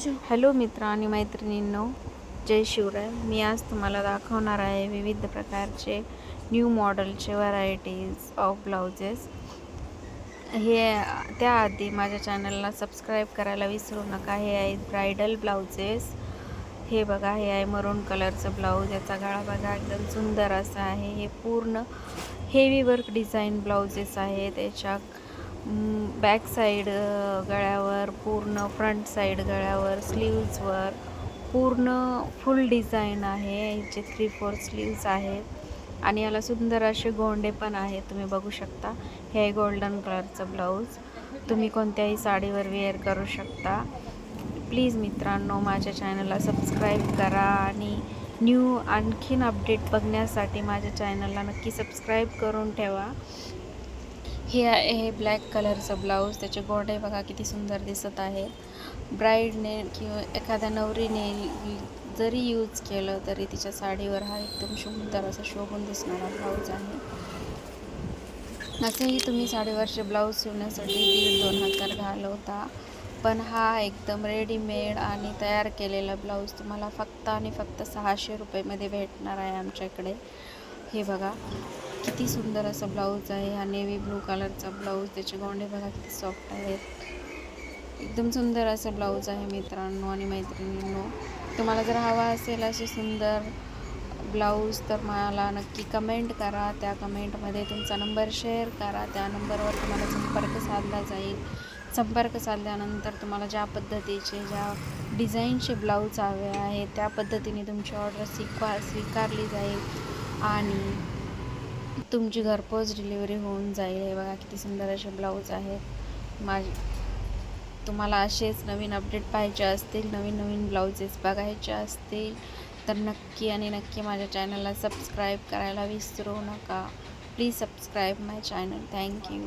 Hello मित्र आणि मैत्रिणींनो, जय शिवराय. मी आज तुम्हाला दाखवणार आहे विविध प्रकारचे न्यू मॉडेलचे व्हरायटीज ऑफ ब्लाउजेस. त्याआधी माझ्या चॅनलला सबस्क्राईब करायला विसरू नका. हे आहेत ब्रायडल ब्लाउजेस. हे बघा, हे आहे मरून कलरचं ब्लाऊज. याचा गळा बघा, एकदम सुंदर असा आहे. हे पूर्ण हेवी वर्क डिझाईन ब्लाउजेस आहेत. याच्या बॅक साईड गळ्यावर, पूर्ण फ्रंट साईड गळ्यावर, स्लीव्जवर पूर्ण फुल डिझाईन आहे. याचे 3/4 स्लीव्ज आहेत आणि याला सुंदर असे गोंडे पण आहेत, तुम्ही बघू शकता. हे आहे गोल्डन कलरचं ब्लाऊज. तुम्ही कोणत्याही साडीवर वेअर करू शकता. प्लीज मित्रांनो, माझ्या चॅनलला सबस्क्राईब करा आणि न्यू आणखीन अपडेट बघण्यासाठी माझ्या चॅनलला नक्की सबस्क्राईब करून ठेवा. हे आहे ब्लॅक कलरचं ब्लाऊज. त्याचे गोंडे बघा किती सुंदर दिसत आहे. ब्राईडने किंवा एखाद्या नवरीने जरी यूज केलं तरी तिच्या साडीवर हा एकदम सुंदर असा शोभून दिसणारा ब्लाऊज आहे. असंही तुम्ही साडीवरचे ब्लाऊज शिवण्यासाठी 1,500-2,000 घालवता, पण हा एकदम रेडीमेड आणि तयार केलेला ब्लाऊज तुम्हाला फक्त आणि फक्त 600 रुपयेमध्ये भेटणार आहे आमच्याकडे. हे बघा किती सुंदर असं ब्लाऊज आहे. हा नेव्ही ब्लू कलरचा ब्लाऊज. त्याचे गोंडे बघा किती सॉफ्ट आहेत. एकदम सुंदर असं ब्लाऊज आहे मित्रांनो आणि मैत्रिणींनो. तुम्हाला जर हवा असेल असे सुंदर ब्लाऊज तर मला नक्की कमेंट करा. त्या कमेंटमध्ये तुमचा नंबर शेअर करा. त्या नंबरवर तुम्हाला संपर्क साधला जाईल. संपर्क साधल्यानंतर तुम्हाला ज्या पद्धतीचे, ज्या डिझाईनचे ब्लाऊज हवे आहे त्या पद्धतीने तुमची ऑर्डर स्वीकारली जाईल आणि तुमची घरपोच डिलिव्हरी होऊन जाईल. हे बघा किती सुंदर असे ब्लाऊज आहेत. तुम्हाला असेच नवीन अपडेट पाहिजे असतील, नवीन नवीन ब्लाऊजेस बघायचे असतील तर नक्की आणि नक्की माझ्या चॅनलला सबस्क्राईब करायला विसरू नका. Please subscribe my channel. Thank you.